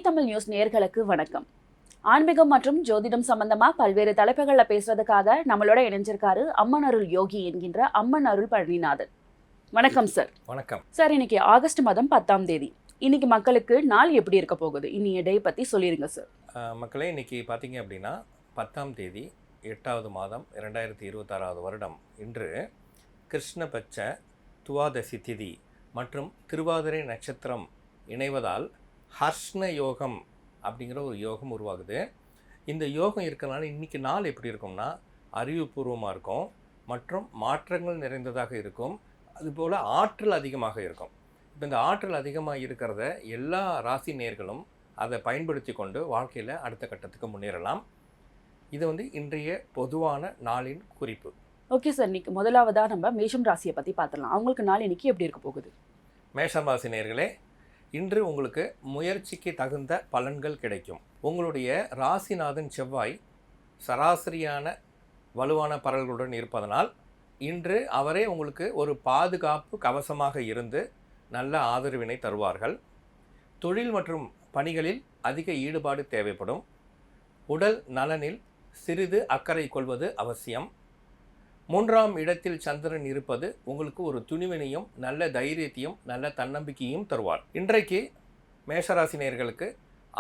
Tamil news நேயர்களுக்கு வணக்கம். ஆன்மீகம் மற்றும் ஜோதிடம் சம்பந்தமா பல்வேறு தலைப்புகள்ல பேசுறதுக்காக நம்மளோட இணைஞ்சிருக்காரு அம்மன் அருள் யோகி என்கின்ற அம்மன் அருள் பழனிநாதன். வணக்கம் சார். வணக்கம் சார். இன்னைக்கு ஆகஸ்ட் மாதம் 10ஆம் தேதி. இன்னைக்கு மக்களுக்கு நாள் எப்படி இருக்க போகுது, இன்னைய டே பத்தி சொல்லிருங்க சார். மக்களே, இன்னைக்கு பார்த்தீங்க அப்படின்னா 10ஆம் தேதி 8வது மாதம் 2026வது வருடம். இன்று கிருஷ்ணபட்ச துவாதசி திதி மற்றும் திருவாதிரை நட்சத்திரம் இணைவதால் ஹர்ஷ்ண யோகம் அப்படிங்கிற ஒரு யோகம் உருவாகுது. இந்த யோகம் இருக்கிறனால இன்றைக்கி நாள் எப்படி இருக்கும்னா அறிவுபூர்வமாக இருக்கும் மற்றும் மாற்றங்கள் நிறைந்ததாக இருக்கும். அதுபோல் ஆற்றல் அதிகமாக இருக்கும். இப்போ இந்த ஆற்றல் அதிகமாக இருக்கிறத எல்லா ராசி நேயர்களும் அதை பயன்படுத்தி கொண்டு வாழ்க்கையில் அடுத்த கட்டத்துக்கு முன்னேறலாம். இது இன்றைய பொதுவான நாளின் குறிப்பு. Okay sir. இன்னைக்கு முதலாவதாக நம்ம மேஷம் ராசியை பற்றி பார்த்துடலாம். அவங்களுக்கு நாள் இன்னைக்கு எப்படி இருக்க போகுது? மேஷம் ராசி நேயர்களே, இன்று உங்களுக்கு முயற்சிக்கு தகுந்த பலன்கள் கிடைக்கும். உங்களுடைய ராசிநாதன் செவ்வாய் சராசரியான வலுவான பரல்களுடன் இருப்பதனால் இன்று அவரே உங்களுக்கு ஒரு பாதுகாப்பு கவசமாக இருந்து நல்ல ஆதரவினை தருவார்கள். தொழில் மற்றும் பணிகளில் அதிக ஈடுபாடு தேவைப்படும். உடல் நலனில் சிறிது அக்கறை கொள்வது அவசியம். 3ஆம் இடத்தில் சந்திரன் இருப்பது உங்களுக்கு ஒரு துணிவினையும் நல்ல தைரியத்தையும் நல்ல தன்னம்பிக்கையும் தருவார். இன்றைக்கு மேஷராசி நேயர்களுக்கு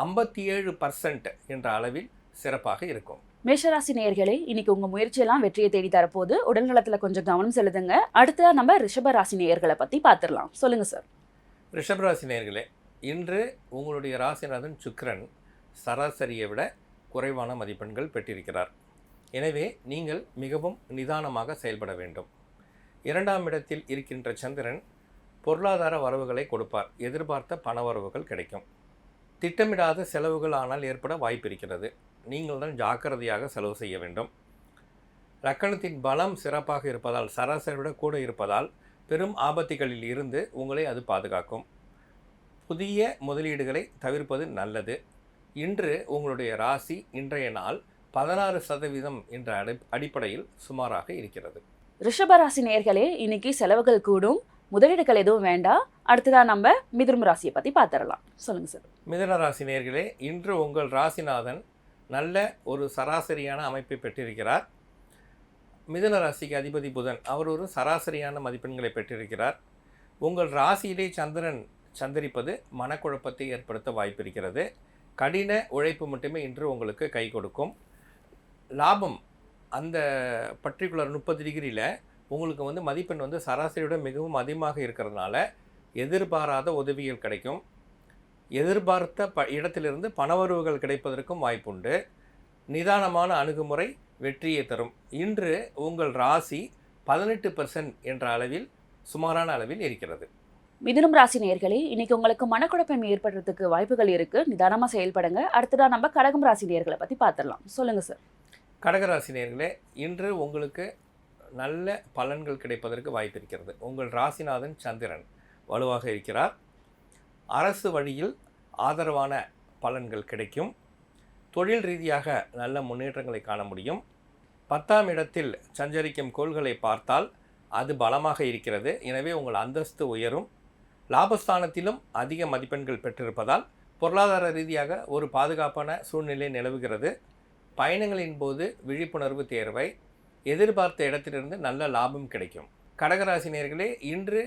57% என்ற அளவில் சிறப்பாக இருக்கும். மேஷராசி நேயர்களே, இன்னைக்கு உங்க முயற்சியெல்லாம் வெற்றியை தேடி தரப்போது. உடல் நலத்துல கொஞ்சம் கவனம் செலுத்துங்க. அடுத்த நம்ம ரிஷபராசி நேயர்களை பத்தி பார்த்துடலாம். சொல்லுங்க சார். ரிஷபராசி நேயர்களே, இன்று உங்களுடைய ராசிநாதன் சுக்கிரன் சராசரியை விட குறைவான மதிப்பெண்கள் பெற்றிருக்கிறார். எனவே நீங்கள் மிகவும் நிதானமாக செயல்பட வேண்டும். 2ஆம் இடத்தில் இருக்கின்ற சந்திரன் பொருளாதார வரவுகளை கொடுப்பார். எதிர்பார்த்த பண வரவுகள் கிடைக்கும். திட்டமிடாத செலவுகள் ஆனால் ஏற்பட வாய்ப்பு இருக்கிறது. நீங்கள் தான் ஜாக்கிரதையாக செலவு செய்ய வேண்டும். லக்கணத்தின் பலம் சிறப்பாக இருப்பதால், சராசரி விட கூட இருப்பதால் பெரும் ஆபத்துகளில் இருந்து உங்களை அது பாதுகாக்கும். புதிய முதலீடுகளை தவிர்ப்பது நல்லது. இன்று உங்களுடைய ராசி இன்றைய நாள் 16% என்ற அடிப்படையில் சுமாராக இருக்கிறது. ரிஷபராசி நேயர்களே, இன்னைக்கு செலவுகள் கூடும். முதலீடுகள் எதுவும் வேண்டாம். அடுத்ததான் நம்ம மிதுனம் ராசியை பற்றி பார்த்துடலாம். சொல்லுங்கள் சார். மிதுன ராசி நேயர்களே, இன்று உங்கள் ராசிநாதன் நல்ல ஒரு சராசரியான அமைப்பை பெற்றிருக்கிறார். மிதுன ராசிக்கு அதிபதி புதன், அவர் ஒரு சராசரியான மதிப்பெண்களை பெற்றிருக்கிறார். உங்கள் ராசியிலே சந்திரன் சந்தரிப்பது மனக்குழப்பத்தை ஏற்படுத்த வாய்ப்பு இருக்கிறது. கடின உழைப்பு மட்டுமே இன்று உங்களுக்கு கை கொடுக்கும். லாபம் அந்த பர்டிகுலர் 30 டிகிரியில் உங்களுக்கு மதிப்பெண் சராசரியோட மிகவும் அதிகமாக இருக்கிறதுனால எதிர்பாராத உதவிகள் கிடைக்கும். எதிர்பார்த்த இடத்திலிருந்து பணவரவுகள் கிடைப்பதற்கும் வாய்ப்புண்டு. நிதானமான அணுகுமுறை வெற்றியை தரும். இன்று உங்கள் ராசி 18% என்ற அளவில் சுமாரான அளவில் இருக்கிறது. மிதுனம் ராசி நேயர்களே, இன்னைக்கு உங்களுக்கு மனக்குழப்பம் ஏற்படுறதுக்கு வாய்ப்புகள் இருக்கு. நிதானமாக செயல்படுங்க. அடுத்ததான் நம்ம கடகம் ராசி நேயர்களை பற்றி பார்த்துடலாம். சொல்லுங்க சார். கடகராசி நேயர்களே, இன்று உங்களுக்கு நல்ல பலன்கள் கிடைப்பதற்கு வாய்ப்பு இருக்கிறது. உங்கள் ராசிநாதன் சந்திரன் வலுவாக இருக்கிறார். அரசு வழியில் ஆதரவான பலன்கள் கிடைக்கும். தொழில் ரீதியாக நல்ல முன்னேற்றங்களை காண முடியும். 10ஆம் இடத்தில் சஞ்சரிக்கும் கோள்களை பார்த்தால் அது பலமாக இருக்கிறது. எனவே உங்கள் அந்தஸ்து உயரும். லாபஸ்தானத்திலும் அதிக மதிப்பெண்கள் பெற்றிருப்பதால் பொருளாதார ரீதியாக ஒரு பாதுகாப்பான சூழ்நிலை நிலவுகிறது. பயணங்களின் போது விழிப்புணர்வு தேவை. எதிர்பார்த்த இடத்திலிருந்து நல்ல லாபம் கிடைக்கும். கடகராசி நேயர்களே, இன்று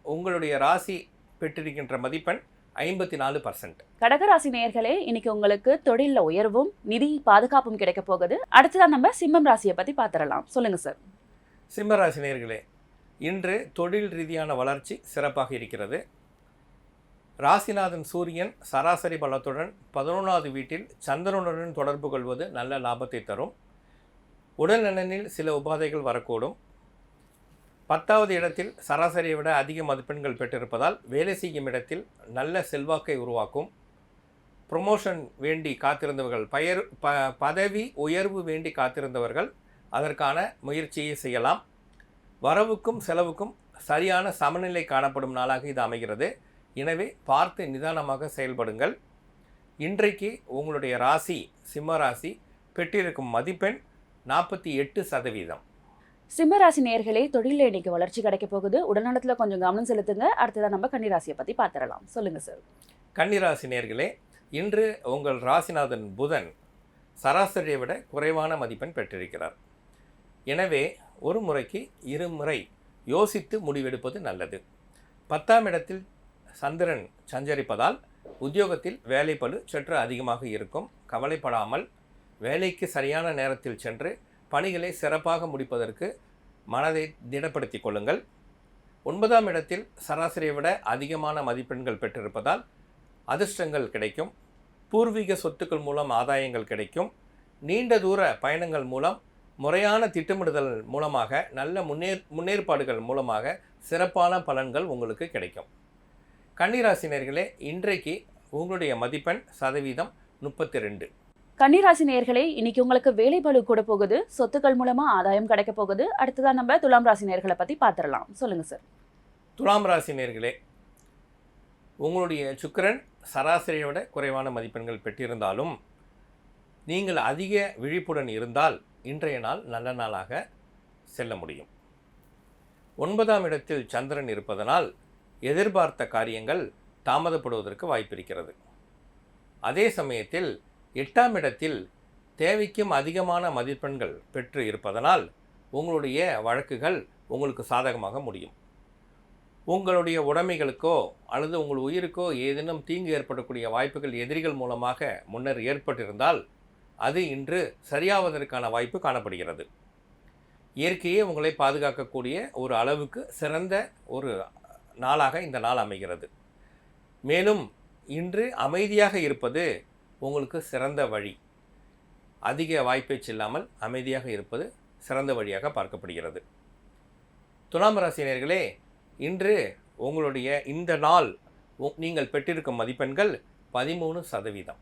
உங்களுடைய ராசி பெற்றிருக்கின்ற மதிப்பெண் 54%. கடகராசி நேயர்களே, இன்னைக்கு உங்களுக்கு தொழிலில் உயர்வும் நிதி பாதுகாப்பும் கிடைக்க போகுது. அடுத்ததான் நம்ம சிம்மம் ராசியை பற்றி பார்த்துடலாம். சொல்லுங்க சார். சிம்மராசி நேயர்களே, இன்று தொழில் ரீதியான வளர்ச்சி சிறப்பாக இருக்கிறது. ராசிநாதன் சூரியன் சராசரி பலத்துடன் 11வது வீட்டில் சந்திரனுடன் தொடர்பு கொள்வது நல்ல லாபத்தை தரும். உடல் நலனில் சில உபாதைகள் வரக்கூடும். 10வது இடத்தில் சராசரியை விட அதிக மதிப்பெண்கள் பெற்றிருப்பதால் வேலை செய்யும் இடத்தில் நல்ல செல்வாக்கை உருவாக்கும். ப்ரொமோஷன் வேண்டி காத்திருந்தவர்கள், பதவி உயர்வு வேண்டி காத்திருந்தவர்கள் அதற்கான முயற்சியை செய்யலாம். வரவுக்கும் செலவுக்கும் சரியான சமநிலை காணப்படும் நாளாக இது அமைகிறது. எனவே பார்த்து நிதானமாக செயல்படுங்கள். இன்றைக்கு உங்களுடைய ராசி சிம்ம ராசி பெற்றிருக்கும் மதிப்பெண் 48%. சிம்மராசி நேயர்களே, தொழிலில் இன்னைக்கு வளர்ச்சி கிடைக்க போகுது. உடல்நலத்தில் கொஞ்சம் கவனம் செலுத்துங்க. அடுத்ததான் நம்ம கன்னிராசியை பற்றி பார்த்துடலாம். சொல்லுங்கள் சார். கன்னிராசி நேயர்களே, இன்று உங்கள் ராசிநாதன் புதன் சராசரியை விட குறைவான மதிப்பெண் பெற்றிருக்கிறார். எனவே ஒரு முறைக்கு இருமுறை யோசித்து முடிவெடுப்பது நல்லது. 10ஆம் இடத்தில் சந்திரன் சஞ்சரிப்பதால் உத்தியோகத்தில் வேலைப்பளு சற்று அதிகமாக இருக்கும். கவலைப்படாமல் வேலைக்கு சரியான நேரத்தில் சென்று பணிகளை சிறப்பாக முடிப்பதற்கு மனதை திடப்படுத்திக் கொள்ளுங்கள். 9ஆம் இடத்தில் சராசரியை விட அதிகமான மதிப்பெண்கள் பெற்றிருப்பதால் அதிர்ஷ்டங்கள் கிடைக்கும். பூர்வீக சொத்துக்கள் மூலம் ஆதாயங்கள் கிடைக்கும். நீண்ட தூர பயணங்கள் மூலம் முறையான திட்டமிடுதல் மூலமாக நல்ல முன்னேற்பாடுகள் மூலமாக சிறப்பான பலன்கள் உங்களுக்கு கிடைக்கும். கன்னிராசினியர்களே, இன்றைக்கு உங்களுடைய மதிப்பெண் சதவீதம் 32. கன்னிராசி நேயர்களே, இன்னைக்கு உங்களுக்கு வேலை பளு கூட போகுது, சொத்துக்கள் மூலமா ஆதாயம் கிடைக்க போகுது. அடுத்ததான் நம்ம துலாம் ராசி நேயர்களை பத்தி பார்த்துடலாம். சொல்லுங்க சார். துலாம் ராசி நேயர்களே, உங்களுடைய சுக்கிரன் சராசரியை விட குறைவான மதிப்பெண்கள் பெற்றிருந்தாலும் நீங்கள் அதிக விழிப்புடன் இருந்தால் இன்றைய நாள் நல்ல நாளாக செல்ல முடியும். 9ஆம் இடத்தில் சந்திரன் இருப்பதனால் எதிர்பார்த்த காரியங்கள் தாமதப்படுவதற்கு வாய்ப்பிருக்கிறது. அதே சமயத்தில் 8ஆம் இடத்தில் தேவைக்கும் அதிகமான மதிப்பெண்கள் பெற்று இருப்பதனால் உங்களுடைய வழக்குகள் உங்களுக்கு சாதகமாக முடியும். உங்களுடைய உடைமைகளுக்கோ அல்லது உங்கள் உயிருக்கோ ஏதேனும் தீங்கு ஏற்படக்கூடிய வாய்ப்புகள் எதிரிகள் மூலமாக முன்னர் ஏற்பட்டிருந்தால் அது இன்று சரியாவதற்கான வாய்ப்பு காணப்படுகிறது. இயற்கையே உங்களை பாதுகாக்கக்கூடிய ஒரு அளவுக்கு சிறந்த ஒரு நாளாக இந்த நாள் அமைகிறது. மேலும் இன்று அமைதியாக இருப்பது உங்களுக்கு சிறந்த வழி. அதிக வாய்ப்பை செல்லாமல் அமைதியாக இருப்பது சிறந்த வழியாக பார்க்கப்படுகிறது. துலாம் ராசினியர்களே, இன்று உங்களுடைய இந்த நாள் நீங்கள் பெற்றிருக்கும் மதிப்பெண்கள் 13%.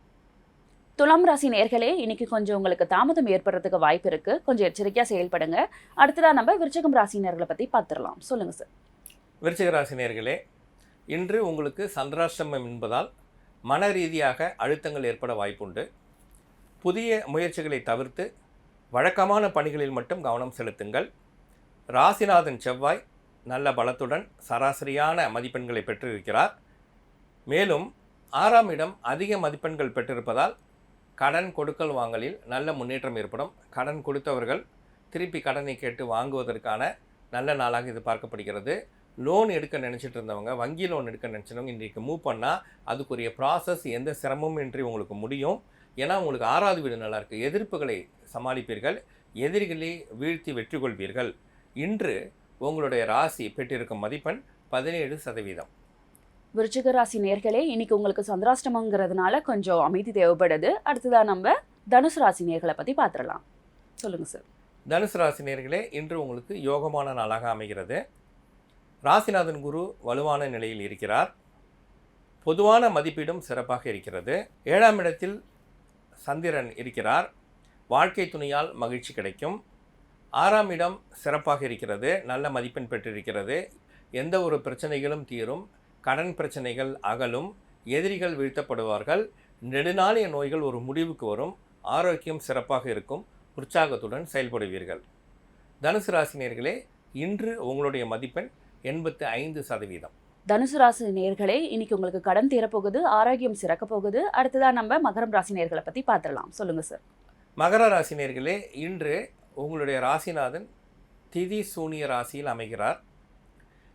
துலாம் ராசி நேயர்களே, இன்னைக்கு கொஞ்சம் உங்களுக்கு தாமதம் ஏற்படுறதுக்கு வாய்ப்பு இருக்கு. கொஞ்சம் எச்சரிக்கையா செயல்படுங்க. அடுத்ததா நம்ம விருச்சிகம் ராசினியர்களை பத்தி பார்த்துடலாம். சொல்லுங்க சார். விருச்சிக ராசினியர்களே, இன்று உங்களுக்கு சந்திராஷ்டமம் என்பதால் மன ரீதியாக அழுத்தங்கள் ஏற்பட வாய்ப்புண்டு. புதிய முயற்சிகளை தவிர்த்து வழக்கமான பணிகளில் மட்டும் கவனம் செலுத்துங்கள். ராசிநாதன் செவ்வாய் நல்ல பலத்துடன் சராசரியான மதிப்பெண்களை பெற்றிருக்கிறார். மேலும் 6ஆம் இடம் அதிக மதிப்பெண்கள் பெற்றிருப்பதால் கடன் கொடுக்கல் வாங்கலில் நல்ல முன்னேற்றம் ஏற்படும். கடன் கொடுத்தவர்கள் திருப்பி கடனை கேட்டு வாங்குவதற்கான நல்ல நாளாக இது பார்க்கப்படுகிறது. லோன் எடுக்க நினச்சிட்டு இருந்தவங்க, வங்கி லோன் எடுக்க நினச்சினவங்க இன்றைக்கு மூவ் பண்ணால் அதுக்குரிய ப்ராசஸ் எந்த சிரமமும் இன்றி உங்களுக்கு முடியும். ஏன்னா உங்களுக்கு 6வது வீடு நல்லா இருக்குது. எதிர்ப்புகளை சமாளிப்பீர்கள், எதிரிகளை வீழ்த்தி வெற்றி கொள்வீர்கள். இன்று உங்களுடைய ராசி பெற்றிருக்கும் மதிப்பெண் 17%. விருச்சிக ராசி நேயர்களே, இன்னைக்கு உங்களுக்கு சந்திராஷ்டமங்கிறதுனால கொஞ்சம் அமைதி தேவைப்படுது. அடுத்ததா நம்ம தனுசு ராசி நேயர்களை பத்தி பார்த்துடலாம். சொல்லுங்க சார். தனுசு ராசி நேயர்களே, இன்று உங்களுக்கு யோகமான நாளாக அமைகிறது. ராசிநாதன் குரு வலுவான நிலையில் இருக்கிறார். பொதுவான மதிப்பீடும் சிறப்பாக இருக்கிறது. 7ஆம் இடத்தில் சந்திரன் இருக்கிறார். வாழ்க்கை துணையால் மகிழ்ச்சி கிடைக்கும். 6ஆம் இடம் சிறப்பாக இருக்கிறது. நல்ல மதிப்பெண் பெற்றிருக்கிறது. எந்த ஒரு பிரச்சனைகளும் தீரும். கடன் பிரச்சனைகள் அகலும். எதிரிகள் வீழ்த்தப்படுவார்கள். நெடுநாளைய நோய்கள் ஒரு முடிவுக்கு வரும். ஆரோக்கியம் சிறப்பாக இருக்கும். உற்சாகத்துடன் செயல்படுவீர்கள். தனுசு ராசினியர்களே, இன்று உங்களுடைய மதிப்பெண் 85%. தனுசு ராசி நேயர்களே, இன்னைக்கு உங்களுக்கு கடன் தீரப்போகுது, ஆரோக்கியம் சிறக்க போகுது. அடுத்ததா நம்ம மகரம் ராசி நேயர்களை பத்தி பார்த்துடலாம். சொல்லுங்க சார். மகர ராசினியர்களே, இன்று உங்களுடைய ராசிநாதன் திதி சூனிய ராசியில் அமைகிறார்.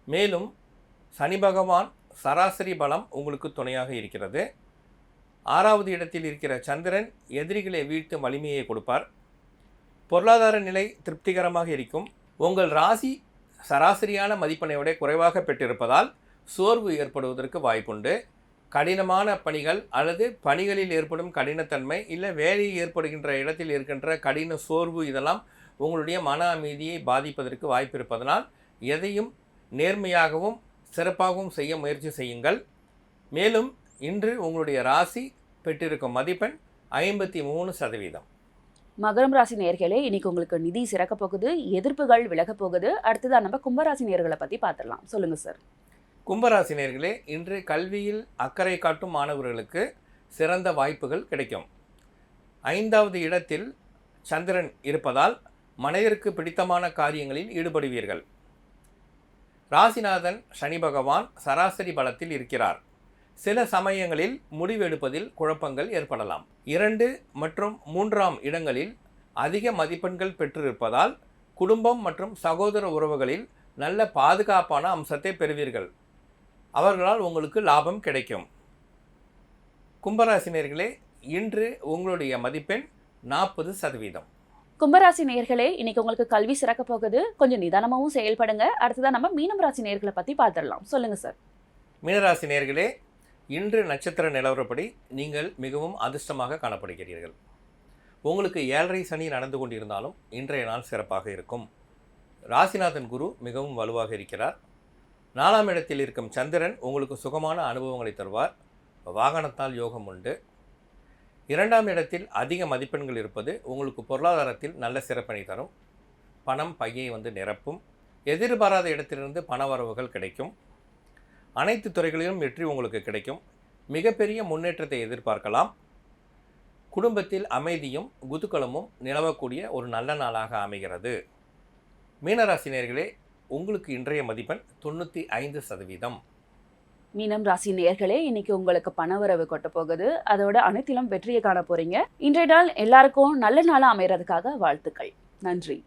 மேலும் சனி பகவான் சராசரி பலம் உங்களுக்கு துணையாக இருக்கிறது. 6வது இடத்தில் இருக்கிற சந்திரன் எதிரிகளை வீழ்த்தும் வலிமையை கொடுப்பார். பொருளாதார நிலை திருப்திகரமாக இருக்கும். உங்கள் ராசி சராசரியான மதிப்பெண்ணை விட குறைவாக பெற்றிருப்பதால் சோர்வு ஏற்படுவதற்கு வாய்ப்புண்டு. கடினமான பணிகள் அல்லது பணிகளில் ஏற்படும் கடினத்தன்மை, இல்லை வேலையில் ஏற்படுகின்ற இடத்தில் இருக்கின்ற கடின சோர்வு, இதெல்லாம் உங்களுடைய மன அமைதியை பாதிப்பதற்கு வாய்ப்பு இருப்பதனால் எதையும் நேர்மையாகவும் சிறப்பாகவும் செய்ய முயற்சி செய்யுங்கள். மேலும் இன்று உங்களுடைய ராசி பெற்றிருக்கும் மதிப்பெண் 53%. மகரம் ராசி நேயர்களே, இன்னைக்கு உங்களுக்கு நிதி சிறக்க போகுது, எதிர்ப்புகள் விலக போகுது. அடுத்ததா நம்ம கும்பராசி நேயர்களை பத்தி பார்த்துடலாம். சொல்லுங்க சார். கும்பராசினியர்களே, இன்று கல்வியில் அக்கறை காட்டும் மாணவர்களுக்கு சிறந்த வாய்ப்புகள் கிடைக்கும். 5வது இடத்தில் சந்திரன் இருப்பதால் மனதிற்கு பிடித்தமான காரியங்களில் ஈடுபடுவீர்கள். ராசிநாதன் சனி பகவான் சராசரி பலத்தில் இருக்கிறார். சில சமயங்களில் முடிவெடுப்பதில் குழப்பங்கள் ஏற்படலாம். 2 மற்றும் 3ஆம் இடங்களில் அதிக மதிப்பெண்கள் பெற்றிருப்பதால் குடும்பம் மற்றும் சகோதர உறவுகளில் நல்ல பாதுகாப்பான அம்சத்தை பெறுவீர்கள். அவர்களால் உங்களுக்கு லாபம் கிடைக்கும். கும்பராசினியர்களே, இன்று உங்களுடைய மதிப்பெண் 40%. கும்பராசி நேயர்களே, இன்னைக்கு உங்களுக்கு கல்வி சிறக்க போகுது. கொஞ்சம் நிதானமாகவும் செயல்படுங்க. அடுத்ததான் நம்ம மீனம் ராசி நேயர்களை பற்றி பார்த்துடலாம். சொல்லுங்க சார். மீனராசி நேயர்களே, இன்று நட்சத்திர நிலவரப்படி நீங்கள் மிகவும் அதிர்ஷ்டமாக காணப்படுகிறீர்கள். உங்களுக்கு 7.5 சனி நடந்து கொண்டிருந்தாலும் இன்றைய நாள் சிறப்பாக இருக்கும். ராசிநாதன் குரு மிகவும் வலுவாக இருக்கிறார். 4ஆம் இடத்தில் இருக்கும் சந்திரன் உங்களுக்கு சுகமான அனுபவங்களை தருவார். வாகனத்தால் யோகம் உண்டு. 2ஆம் இடத்தில் அதிக மதிப்பெண்கள் இருப்பது உங்களுக்கு பொருளாதாரத்தில் நல்ல சிறப்பினை தரும். பணம் பையை நிரப்பும். எதிர்பாராத இடத்திலிருந்து பண வரவுகள் கிடைக்கும். அனைத்து துறைகளிலும் வெற்றி உங்களுக்கு கிடைக்கும். மிகப்பெரிய முன்னேற்றத்தை எதிர்பார்க்கலாம். குடும்பத்தில் அமைதியும் குதூகலமும் நிலவக்கூடிய ஒரு நல்ல நாளாக அமைகிறது. மீனராசினியர்களே, உங்களுக்கு இன்றைய மதிப்பெண் 95%. மீனம் ராசி நேயர்களே, இன்னைக்கு உங்களுக்கு பணவரவு கொட்ட போகுது. அதோட அனைத்திலும் வெற்றியை காண போறீங்க. இன்றைய நாள் எல்லாருக்கும் நல்ல நாளா அமையறதுக்காக வாழ்த்துக்கள். நன்றி.